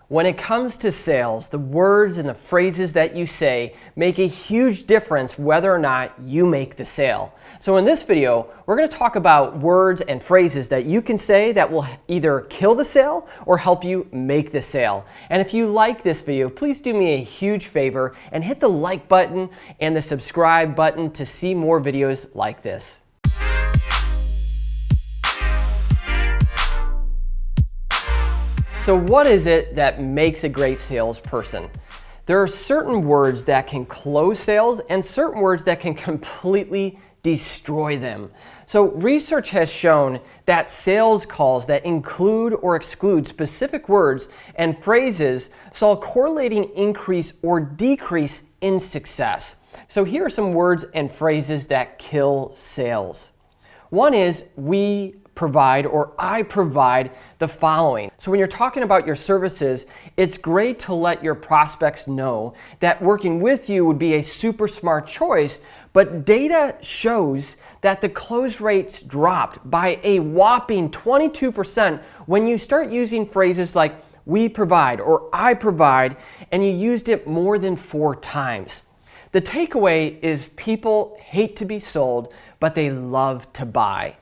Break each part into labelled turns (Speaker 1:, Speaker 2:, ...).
Speaker 1: When it comes to sales, the words and the phrases that you say make a huge difference whether or not you make the sale. So in this video, we're going to talk about words and phrases that you can say that will either kill the sale or help you make the sale. And if you like this video, please do me a huge favor and hit the like button and the subscribe button to see more videos like this. So what is it that makes a great salesperson? There are certain words that can close sales and certain words that can completely destroy them. So research has shown that sales calls that include or exclude specific words and phrases saw a correlating increase or decrease in success. So here are some words and phrases that kill sales. One is we provide or I provide the following. So when you're talking about your services, it's great to let your prospects know that working with you would be a super smart choice, but data shows that the close rates dropped by a whopping 22% when you start using phrases like we provide or I provide and you used it more than 4 times. The takeaway is people hate to be sold, but they love to buy.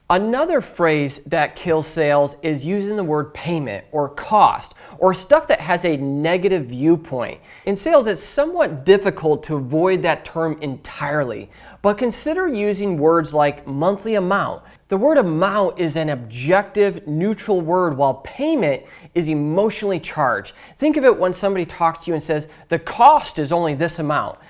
Speaker 1: Another phrase that kills sales is using the word payment or cost or stuff that has a negative viewpoint. In sales, it's somewhat difficult to avoid that term entirely, but consider using words like monthly amount. The word amount is an objective, neutral word, while payment is emotionally charged. Think of it when somebody talks to you and says, the cost is only this amount.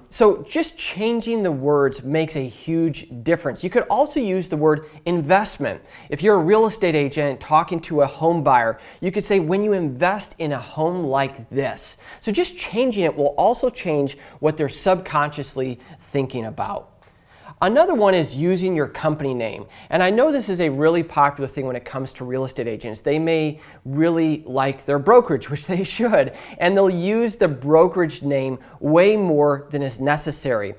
Speaker 1: So just changing the words makes a huge difference. You could also use the word investment. If you're a real estate agent talking to a home buyer, you could say when you invest in a home like this. So just changing it will also change what they're subconsciously thinking about. Another one is using your company name. And I know this is a really popular thing when it comes to real estate agents. They may really like their brokerage, which they should, and they'll use the brokerage name way more than is necessary.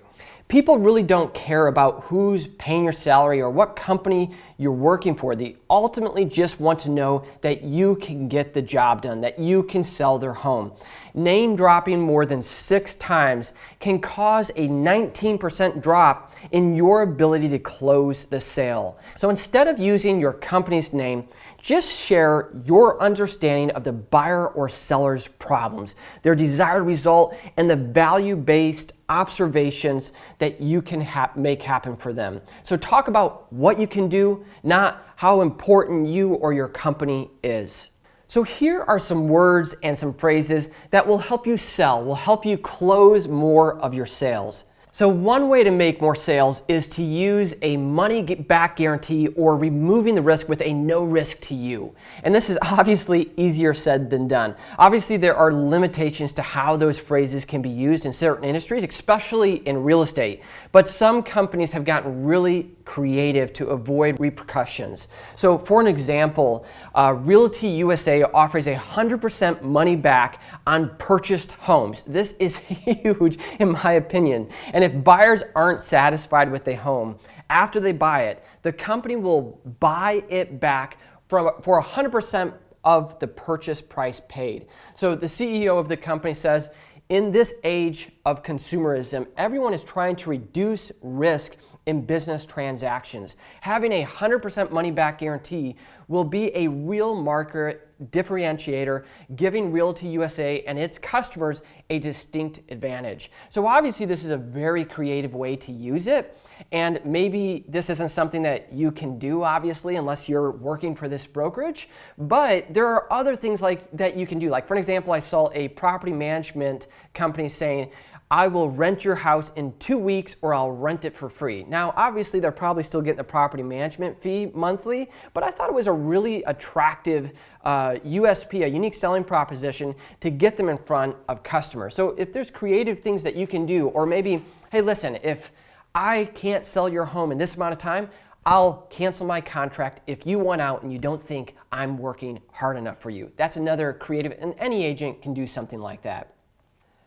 Speaker 1: People really don't care about who's paying your salary or what company you're working for. They ultimately just want to know that you can get the job done, that you can sell their home. Name dropping more than 6 times can cause a 19% drop in your ability to close the sale. So instead of using your company's name, just share your understanding of the buyer or seller's problems, their desired result, and the value-based observations that you can make happen for them. So talk about what you can do, not how important you or your company is. So here are some words and some phrases that will help you sell, will help you close more of your sales. So one way to make more sales is to use a money back guarantee or removing the risk with a no risk to you. And this is obviously easier said than done. Obviously there are limitations to how those phrases can be used in certain industries, especially in real estate. But some companies have gotten really creative to avoid repercussions. So for an example, Realty USA offers 100% money back on purchased homes. This is huge in my opinion. And if buyers aren't satisfied with a home after they buy it, the company will buy it back for 100% of the purchase price paid. So the CEO of the company says, in this age of consumerism, everyone is trying to reduce risk in business transactions. Having 100% money back guarantee will be a real market differentiator, giving Realty USA and its customers a distinct advantage. So obviously this is a very creative way to use it, and maybe this isn't something that you can do obviously unless you're working for this brokerage, but there are other things like that you can do. Like for an example, I saw a property management company saying, I will rent your house in 2 weeks or I'll rent it for free. Now, obviously, they're probably still getting a property management fee monthly, but I thought it was a really attractive USP, a unique selling proposition to get them in front of customers. So if there's creative things that you can do, or maybe, hey, listen, if I can't sell your home in this amount of time, I'll cancel my contract if you want out and you don't think I'm working hard enough for you. That's another creative, and any agent can do something like that.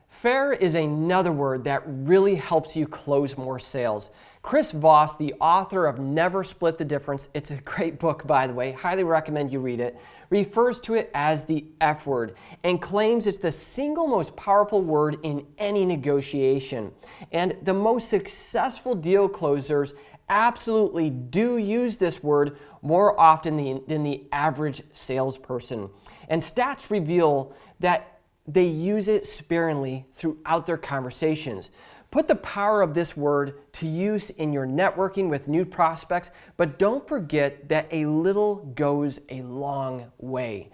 Speaker 1: Fair is another word that really helps you close more sales. Chris Voss, the author of Never Split the Difference, it's a great book, by the way, highly recommend you read it, refers to it as the F word and claims it's the single most powerful word in any negotiation. And the most successful deal closers absolutely do use this word more often than the average salesperson. And stats reveal that they use it sparingly throughout their conversations. Put the power of this word to use in your networking with new prospects, but don't forget that a little goes a long way.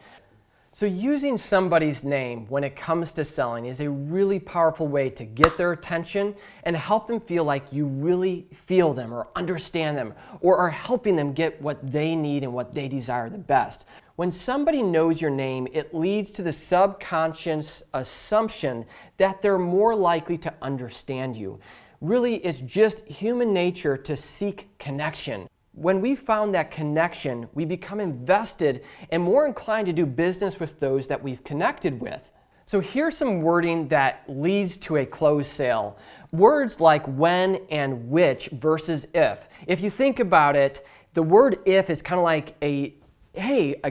Speaker 1: So using somebody's name when it comes to selling is a really powerful way to get their attention and help them feel like you really feel them or understand them or are helping them get what they need and what they desire the best. When somebody knows your name, it leads to the subconscious assumption that they're more likely to understand you. Really, it's just human nature to seek connection. When we found that connection, we become invested and more inclined to do business with those that we've connected with. So here's some wording that leads to a closed sale. Words like when and which versus if. If you think about it, the word if is kind of like a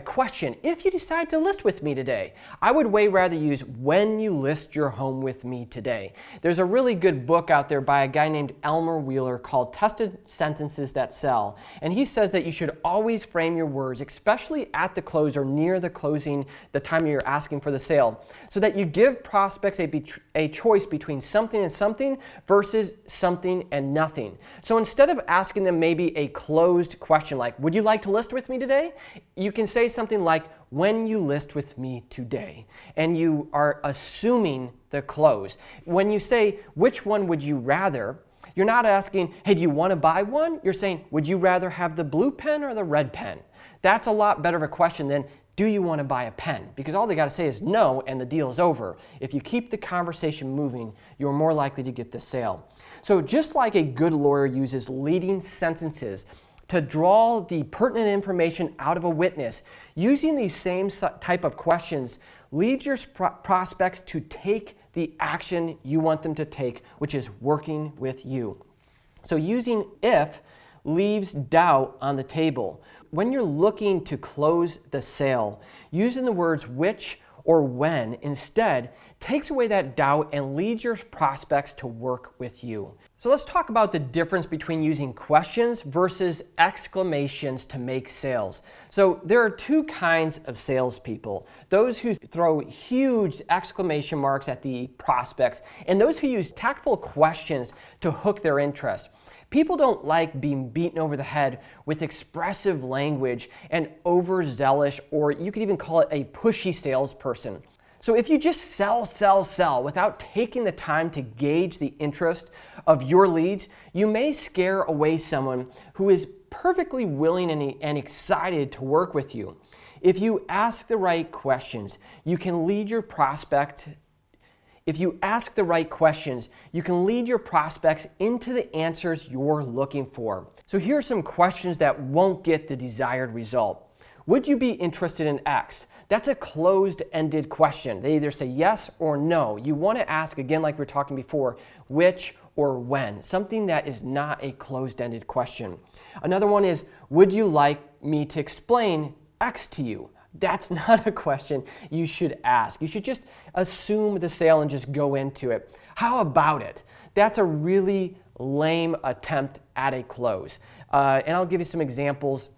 Speaker 1: question. If you decide to list with me today, I would way rather use when you list your home with me today. There's a really good book out there by a guy named Elmer Wheeler called Tested Sentences That Sell. And he says that you should always frame your words, especially at the close or near the closing, the time you're asking for the sale, so that you give prospects a choice between something and something versus something and nothing. So instead of asking them maybe a closed question like, would you like to list with me today? You can say something like, when you list with me today, and you are assuming the close. When you say, which one would you rather, you're not asking, hey, do you want to buy one? You're saying, would you rather have the blue pen or the red pen? That's a lot better of a question than, do you want to buy a pen? Because all they got to say is no, and the deal is over. If you keep the conversation moving, you're more likely to get the sale. So just like a good lawyer uses leading sentences to draw the pertinent information out of a witness, using these same type of questions leads your prospects to take the action you want them to take, which is working with you. So using if leaves doubt on the table. When you're looking to close the sale, using the words which or when instead takes away that doubt and leads your prospects to work with you. So let's talk about the difference between using questions versus exclamations to make sales. So there are two kinds of salespeople. Those who throw huge exclamation marks at the prospects and those who use tactful questions to hook their interest. People don't like being beaten over the head with expressive language and overzealous, or you could even call it a pushy salesperson. So if you just sell without taking the time to gauge the interest of your leads, you may scare away someone who is perfectly willing and excited to work with you. If you ask the right questions, you can lead your prospect. If you ask the right questions, you can lead your prospects into the answers you're looking for. So here are some questions that won't get the desired result. Would you be interested in X? That's a closed-ended question. They either say yes or no. You want to ask, again, like we were talking before, which or when, something that is not a closed-ended question. Another one is, would you like me to explain X to you? That's not a question you should ask. You should just assume the sale and just go into it. How about it? That's a really lame attempt at a close. And I'll give you some examples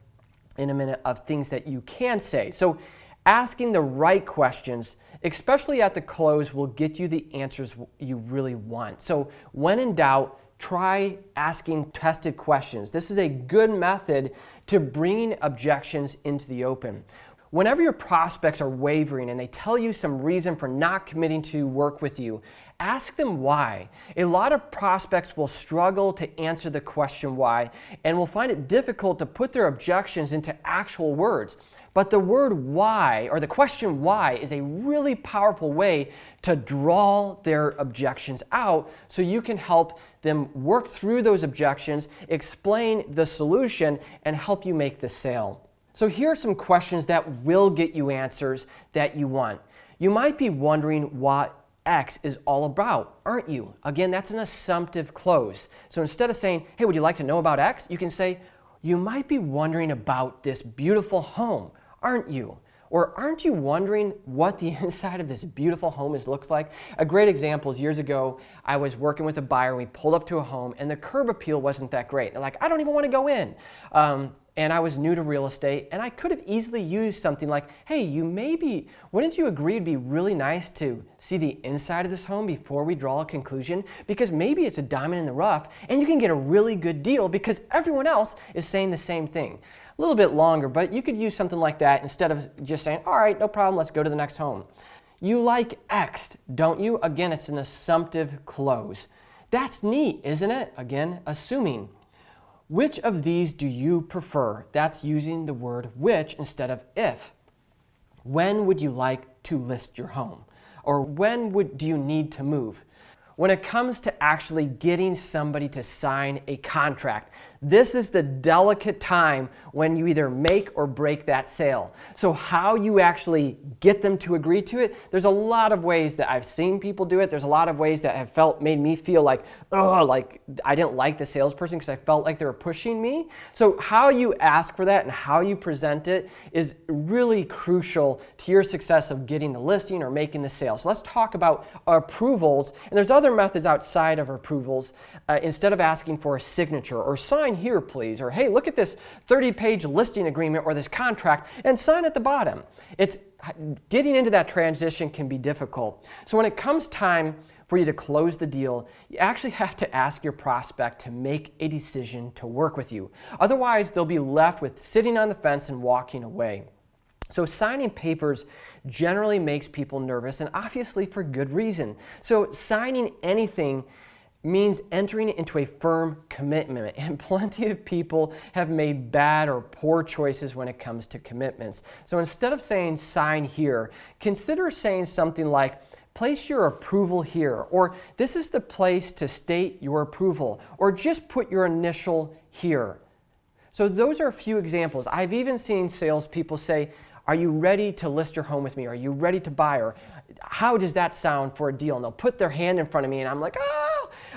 Speaker 1: in a minute of things that you can say. So asking the right questions, especially at the close, will get you the answers you really want. So when in doubt, try asking tested questions. This is a good method to bringing objections into the open. Whenever your prospects are wavering and they tell you some reason for not committing to work with you, ask them why. A lot of prospects will struggle to answer the question why and will find it difficult to put their objections into actual words. But the word why, or the question why, is a really powerful way to draw their objections out so you can help them work through those objections, explain the solution, and help you make the sale. So here are some questions that will get you answers that you want. You might be wondering what X is all about, aren't you? Again, that's an assumptive close. So instead of saying, hey, would you like to know about X? You can say, you might be wondering about this beautiful home, aren't you? Or aren't you wondering what the inside of this beautiful home looks like? A great example is years ago, I was working with a buyer. We pulled up to a home and the curb appeal wasn't that great. They're like, I don't even want to go in. And I was new to real estate, and I could have easily used something like, hey, wouldn't you agree it'd be really nice to see the inside of this home before we draw a conclusion? Because maybe it's a diamond in the rough and you can get a really good deal because everyone else is saying the same thing. A little bit longer, but you could use something like that instead of just saying, all right, no problem, let's go to the next home. You like X, don't you? Again, it's an assumptive close. That's neat, isn't it? Again, assuming. Which of these do you prefer? That's using the word which instead of if. When would you like to list your home? Or when do you need to move? When it comes to actually getting somebody to sign a contract, this is the delicate time when you either make or break that sale. So how you actually get them to agree to it, there's a lot of ways that I've seen people do it. There's a lot of ways that have made me feel like, like I didn't like the salesperson because I felt like they were pushing me. So how you ask for that and how you present it is really crucial to your success of getting the listing or making the sale. So let's talk about approvals. And there's other methods outside of approvals. Instead of asking for a signature or sign here, please, or hey, look at this 30-page listing agreement or this contract and sign at the bottom. Getting into that transition can be difficult. So when it comes time for you to close the deal, you actually have to ask your prospect to make a decision to work with you. Otherwise, they'll be left with sitting on the fence and walking away. So signing papers generally makes people nervous, and obviously for good reason. So signing anything means entering into a firm commitment, and plenty of people have made bad or poor choices when it comes to commitments. So instead of saying sign here, consider saying something like, place your approval here, or this is the place to state your approval, or just put your initial here. So those are a few examples. I've even seen salespeople say, are you ready to list your home with me? Are you ready to buy? Or how does that sound for a deal? And they'll put their hand in front of me and I'm like,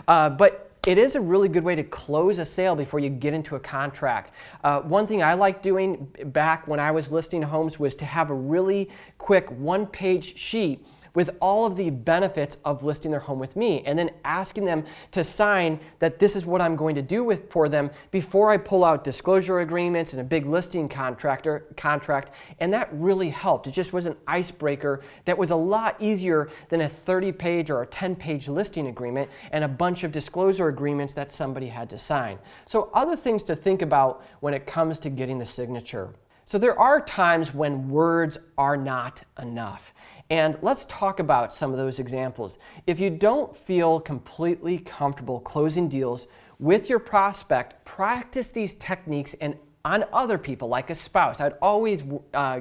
Speaker 1: but it is a really good way to close a sale before you get into a contract. One thing I liked doing back when I was listing homes was to have a really quick one-page sheet with all of the benefits of listing their home with me, and then asking them to sign that this is what I'm going to do for them before I pull out disclosure agreements and a big listing contract, and that really helped. It just was an icebreaker that was a lot easier than a 30-page or a 10-page listing agreement and a bunch of disclosure agreements that somebody had to sign. So other things to think about when it comes to getting the signature. So there are times when words are not enough. And let's talk about some of those examples. If you don't feel completely comfortable closing deals with your prospect, practice these techniques and on other people, like a spouse. I'd always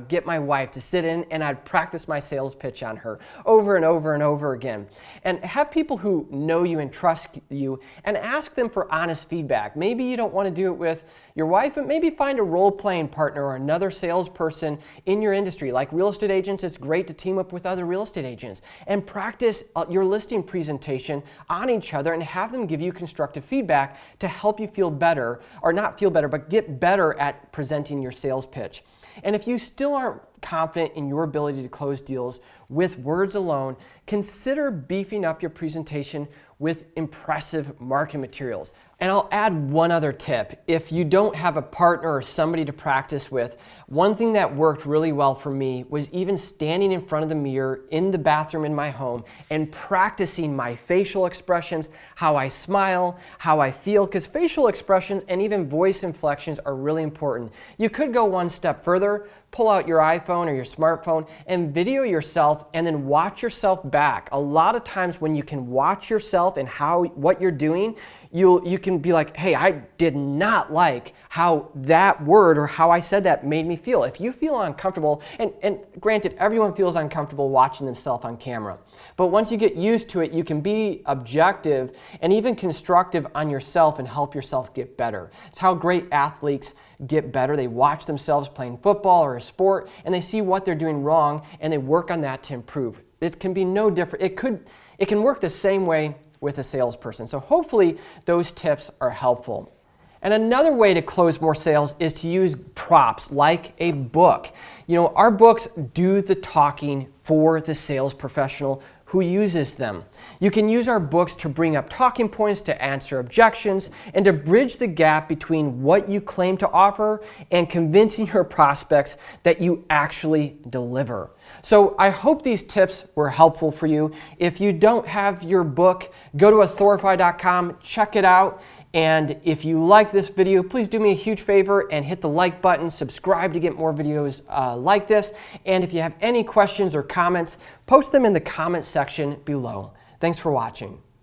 Speaker 1: get my wife to sit in and I'd practice my sales pitch on her over and over and over again. And have people who know you and trust you and ask them for honest feedback. Maybe you don't want to do it with your wife, but maybe find a role-playing partner or another salesperson in your industry. Like real estate agents, it's great to team up with other real estate agents and practice your listing presentation on each other and have them give you constructive feedback to help you feel better, or not feel better, but get better at presenting your sales pitch. And if you still aren't confident in your ability to close deals with words alone, consider beefing up your presentation with impressive marketing materials. And I'll add one other tip. If you don't have a partner or somebody to practice with, one thing that worked really well for me was even standing in front of the mirror in the bathroom in my home and practicing my facial expressions, how I smile, how I feel, because facial expressions and even voice inflections are really important. You could go one step further, pull out your iPhone or your smartphone and video yourself and then watch yourself back. A lot of times when you can watch yourself and what you're doing, you can be like, hey, I did not like how that word or how I said that made me feel. If you feel uncomfortable, and granted, everyone feels uncomfortable watching themselves on camera, but once you get used to it, you can be objective and even constructive on yourself and help yourself get better. It's how great athletes get better. They watch themselves playing football or a sport, and they see what they're doing wrong, and they work on that to improve. It can be no different. It can work the same way with a salesperson. So hopefully those tips are helpful. And another way to close more sales is to use props like a book. You know, our books do the talking for the sales professional who uses them. You can use our books to bring up talking points, to answer objections, and to bridge the gap between what you claim to offer and convincing your prospects that you actually deliver. So I hope these tips were helpful for you. If you don't have your book, go to authorify.com, check it out. And if you like this video, please do me a huge favor and hit the like button, subscribe to get more videos like this. And if you have any questions or comments, post them in the comment section below. Thanks for watching.